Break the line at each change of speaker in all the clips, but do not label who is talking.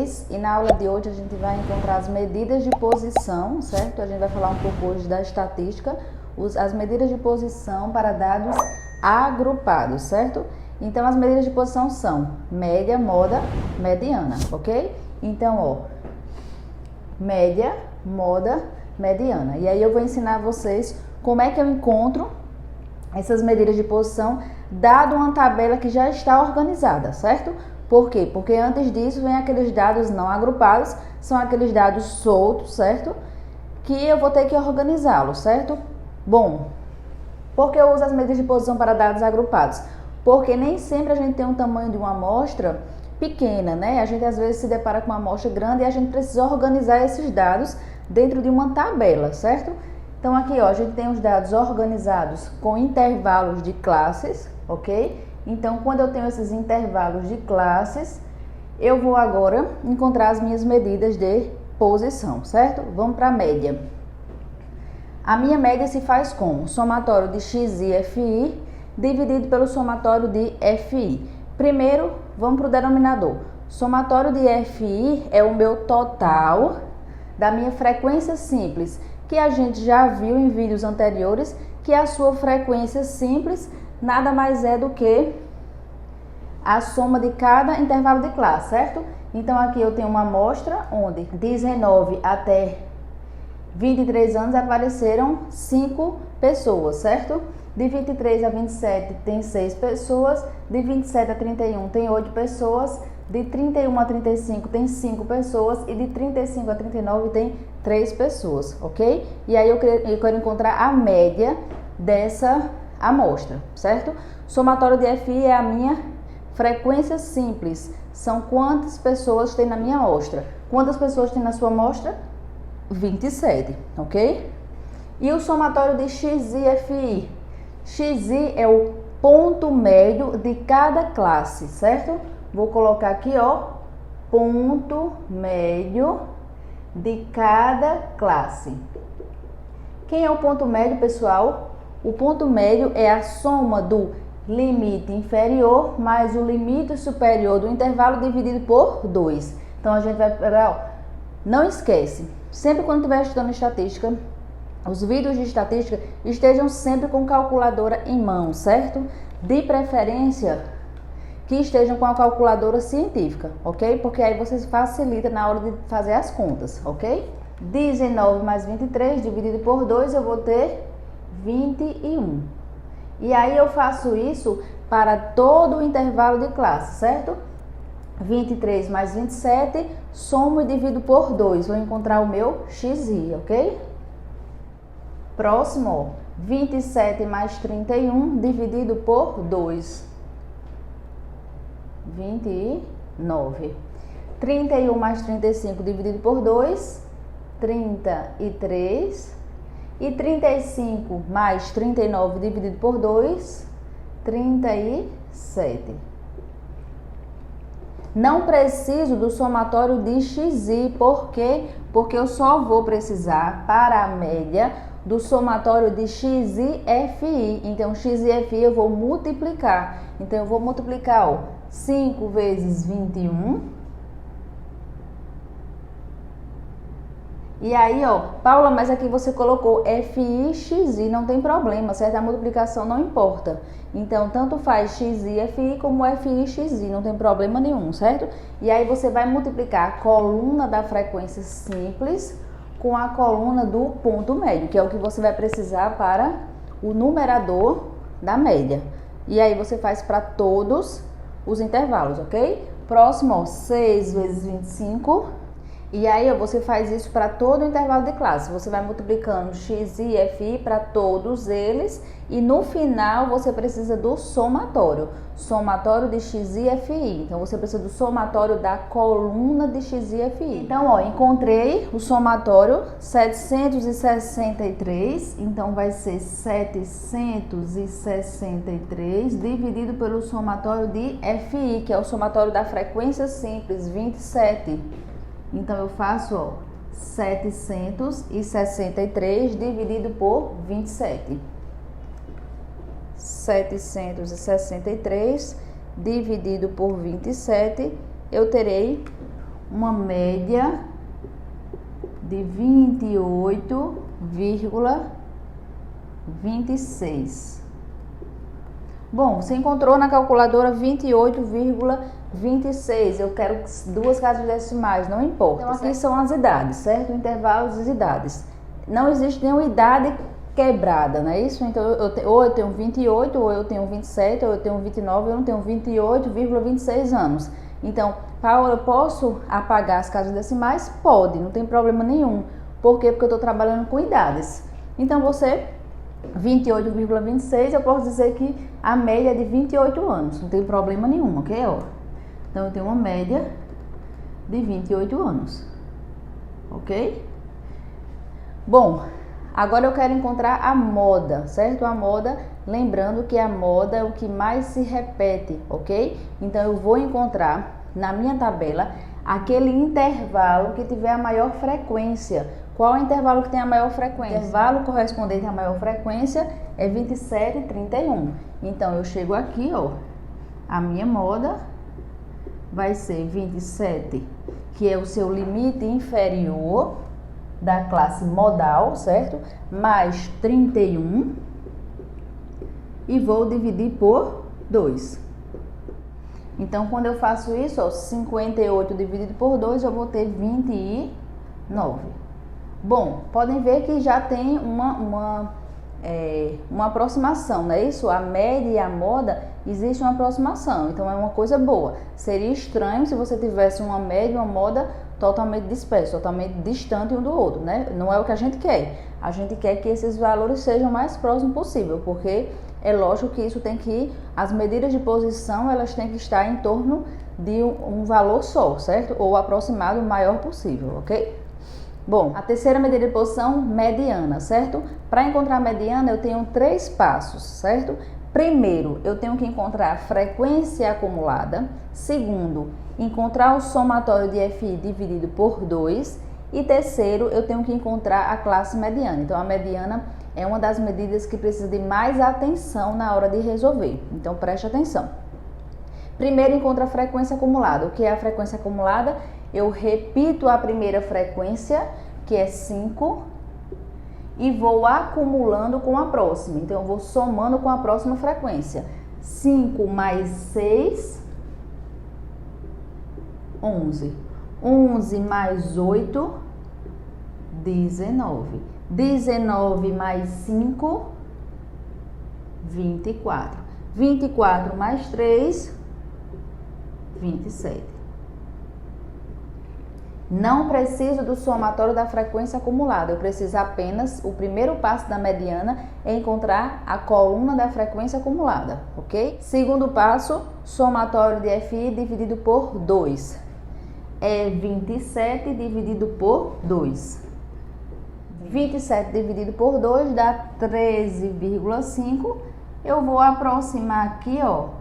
vocês e na aula de hoje a gente vai encontrar as medidas de posição, certo? A gente vai falar um pouco hoje da estatística, as medidas de posição para dados agrupados, certo? Então as medidas de posição são média, moda, mediana, ok? Então, ó, média, moda, mediana. E aí eu vou ensinar vocês como é que eu encontro essas medidas de posição dado uma tabela que já está organizada, certo? Por quê? Porque antes disso vem aqueles dados não agrupados, são aqueles dados soltos, certo? Que eu vou ter que organizá-los, certo? Bom, por que eu uso as medidas de posição para dados agrupados? Porque nem sempre a gente tem um tamanho de uma amostra pequena, né? A gente às vezes se depara com uma amostra grande e a gente precisa organizar esses dados dentro de uma tabela, certo? Então aqui, ó, a gente tem os dados organizados com intervalos de classes, ok? Então, quando eu tenho esses intervalos de classes, eu vou agora encontrar as minhas medidas de posição, certo? Vamos para a média. A minha média se faz com o somatório de xi fi dividido pelo somatório de fi. Primeiro, vamos para o denominador. Somatório de fi é o meu total da minha frequência simples, que a gente já viu em vídeos anteriores, que a sua frequência simples nada mais é do que a soma de cada intervalo de classe, certo? Então aqui eu tenho uma amostra onde 19 até 23 anos apareceram 5 pessoas, certo? De 23 a 27 tem 6 pessoas, de 27 a 31 tem 8 pessoas, de 31 a 35 tem 5 pessoas e de 35 a 39 tem 3 pessoas, ok? E aí eu quero encontrar a média dessa amostra, certo? Somatório de FI é a minha frequência simples. São quantas pessoas tem na minha amostra. Quantas pessoas tem na sua amostra? 27, ok? E o somatório de XI e FI? XI é o ponto médio de cada classe, certo? Vou colocar aqui, ó, ponto médio de cada classe. Quem é o ponto médio, pessoal? O ponto médio é a soma do limite inferior mais o limite superior do intervalo dividido por 2. Então, a gente vai pegar, ó, não esquece, sempre quando estiver estudando estatística, os vídeos de estatística estejam sempre com calculadora em mão, certo? De preferência que estejam com a calculadora científica, ok? Porque aí vocês facilita na hora de fazer as contas, ok? 19 mais 23 dividido por 2, eu vou ter 21. E aí eu faço isso para todo o intervalo de classe, certo? 23 mais 27, somo e divido por 2. Vou encontrar o meu xi, ok? Próximo, ó, 27 mais 31 dividido por 2. 29. 31 mais 35 dividido por 2, 33. E 35 mais 39 dividido por 2, 37. Não preciso do somatório de xi, por quê? Porque eu só vou precisar, para a média, do somatório de xi fi. Então, xi fi eu vou multiplicar. Então, eu vou multiplicar, ó, 5 vezes 21. E aí, ó, Paula, mas aqui você colocou fi, xi, não tem problema, certo? A multiplicação não importa. Então, tanto faz xi, fi como fi, xi, não tem problema nenhum, certo? E aí você vai multiplicar a coluna da frequência simples com a coluna do ponto médio, que é o que você vai precisar para o numerador da média. E aí você faz para todos os intervalos, ok? Próximo, ó, 6 vezes 25. E aí, ó, você faz isso para todo o intervalo de classe. Você vai multiplicando x e fi para todos eles. E no final, você precisa do somatório. Somatório de x e fi. Então, você precisa do somatório da coluna de x e fi. Então, ó, encontrei o somatório 763. Então, vai ser 763 dividido pelo somatório de fi, que é o somatório da frequência simples, 27. Então, eu faço, ó, 763 dividido por 27. 763 dividido por 27, eu terei uma média de 28,26. Bom, você encontrou na calculadora 28,26. Eu quero duas casas decimais, não importa. Então, aqui são as idades, certo? Intervalos das idades. Não existe nenhuma idade quebrada, não é isso? Então, ou eu tenho 28, ou eu tenho 27, ou eu tenho 29, ou eu não tenho 28,26 anos. Então, Paula, eu posso apagar as casas decimais? Pode, não tem problema nenhum. Por quê? Porque eu estou trabalhando com idades. Então, 28,26, eu posso dizer que a média é de 28 anos, não tem problema nenhum, ok? Ó. Então, eu tenho uma média de 28 anos, ok? Bom, agora eu quero encontrar a moda, certo? A moda, lembrando que a moda é o que mais se repete, ok? Então, eu vou encontrar na minha tabela aquele intervalo que tiver a maior frequência. Qual é o intervalo que tem a maior frequência? O intervalo correspondente à maior frequência é 27,31. Então, eu chego aqui, ó, a minha moda vai ser 27, que é o seu limite inferior da classe modal, certo? Mais 31 e vou dividir por 2. Então, quando eu faço isso, ó, 58 dividido por 2, eu vou ter 29. Bom, podem ver que já tem uma aproximação, não é isso? A média e a moda, existe uma aproximação, então é uma coisa boa. Seria estranho se você tivesse uma média e uma moda totalmente dispersos, totalmente distante um do outro, né? Não é o que a gente quer. A gente quer que esses valores sejam o mais próximos possível, porque é lógico que isso tem que, as medidas de posição, elas têm que estar em torno de um valor só, certo? Ou aproximado o maior possível, ok? Bom, a terceira medida de posição, mediana, certo? Para encontrar a mediana, eu tenho 3 passos, certo? Primeiro, eu tenho que encontrar a frequência acumulada. Segundo, encontrar o somatório de FI dividido por 2. E terceiro, eu tenho que encontrar a classe mediana. Então, a mediana é uma das medidas que precisa de mais atenção na hora de resolver. Então, preste atenção. Primeiro, encontra a frequência acumulada. O que é a frequência acumulada? Eu repito a primeira frequência, que é 5, e vou acumulando com a próxima. Então, eu vou somando com a próxima frequência. 5 mais 6, 11. 11 mais 8, 19. 19 mais 5, 24. 24 mais 3, 27. Não preciso do somatório da frequência acumulada, eu preciso apenas, o primeiro passo da mediana é encontrar a coluna da frequência acumulada, ok? Segundo passo, somatório de FI dividido por 2. É 27 dividido por 2. 27 dividido por 2 dá 13,5. Eu vou aproximar aqui, ó,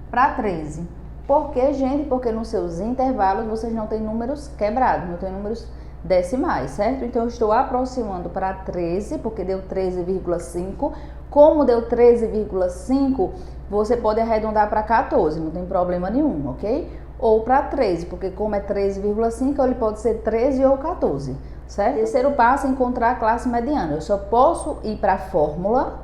para 13. Por quê, gente? Porque nos seus intervalos vocês não têm números quebrados, não tem números decimais, certo? Então, eu estou aproximando para 13, porque deu 13,5. Como deu 13,5, você pode arredondar para 14, não tem problema nenhum, ok? Ou para 13, porque como é 13,5, ele pode ser 13 ou 14, certo? Terceiro passo é encontrar a classe mediana. Eu só posso ir para a fórmula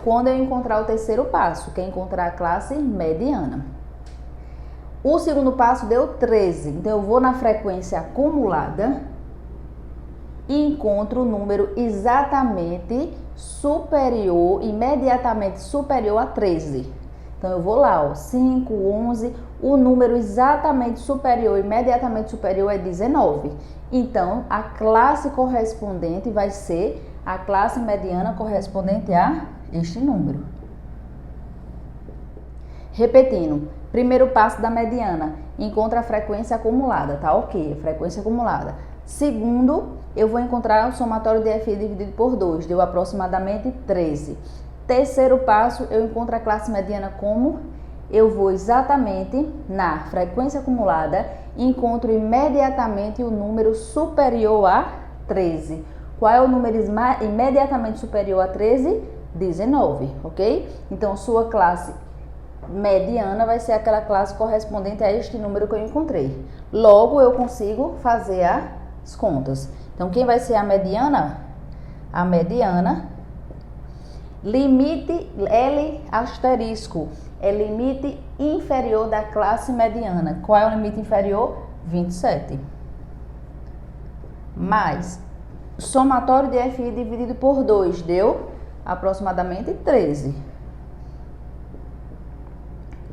quando eu encontrar o terceiro passo, que é encontrar a classe mediana. O segundo passo deu 13, então eu vou na frequência acumulada e encontro o número exatamente superior, imediatamente superior a 13. Então eu vou lá, ó, 5, 11, o número exatamente superior, imediatamente superior é 19. Então a classe correspondente vai ser a classe mediana correspondente a este número. Repetindo, primeiro passo da mediana, encontra a frequência acumulada, tá ok, a frequência acumulada. Segundo, eu vou encontrar o somatório de FI dividido por 2, deu aproximadamente 13. Terceiro passo, eu encontro a classe mediana como? Eu vou exatamente na frequência acumulada e encontro imediatamente o número superior a 13. Qual é o número imediatamente superior a 13? 19, ok? Então, sua classe mediana vai ser aquela classe correspondente a este número que eu encontrei. Logo, eu consigo fazer as contas. Então, quem vai ser a mediana? A mediana, limite L asterisco, é limite inferior da classe mediana. Qual é o limite inferior? 27. Mais somatório de FI dividido por 2 deu aproximadamente 13.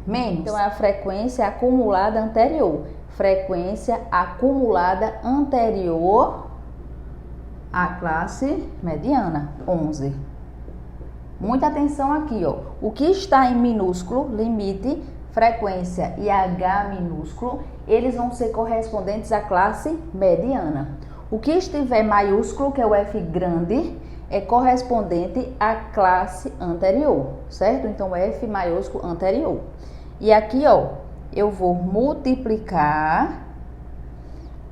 Menos, então é a frequência acumulada anterior. Frequência acumulada anterior à classe mediana, 11. Muita atenção aqui, ó. O que está em minúsculo, limite, frequência e H minúsculo, eles vão ser correspondentes à classe mediana. O que estiver maiúsculo, que é o F grande, é correspondente à classe anterior, certo? Então, F maiúsculo anterior. E aqui, ó, eu vou multiplicar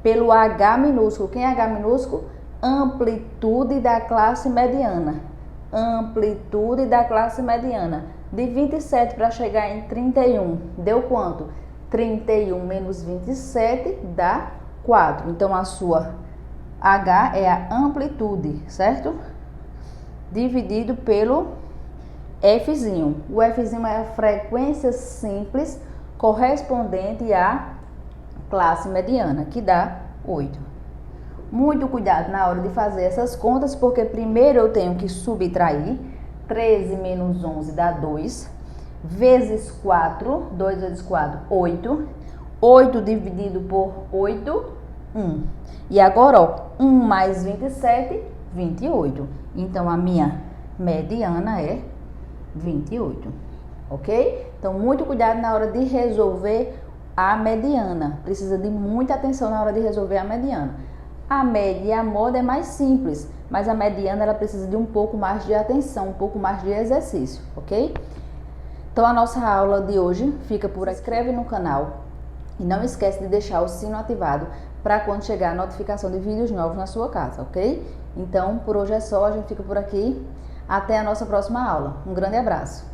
pelo H minúsculo. Quem é H minúsculo? Amplitude da classe mediana. Amplitude da classe mediana. De 27 para chegar em 31, deu quanto? 31 menos 27 dá 4. Então, a sua H é a amplitude, certo? Dividido pelo Fzinho. O Fzinho é a frequência simples correspondente à classe mediana, que dá 8. Muito cuidado na hora de fazer essas contas, porque primeiro eu tenho que subtrair. 13 menos 11 dá 2, vezes 4, 2 vezes 4, 8. 8 dividido por 8, 1. E agora, ó, 1 mais 27, 28. Então, a minha mediana é 28, ok? Então, muito cuidado na hora de resolver a mediana. Precisa de muita atenção na hora de resolver a mediana. A média e a moda é mais simples, mas a mediana ela precisa de um pouco mais de atenção, um pouco mais de exercício, ok? Então, a nossa aula de hoje fica por aqui. Se inscreve no canal e não esquece de deixar o sino ativado para quando chegar a notificação de vídeos novos na sua casa, ok? Então, por hoje é só, a gente fica por aqui. Até a nossa próxima aula. Um grande abraço!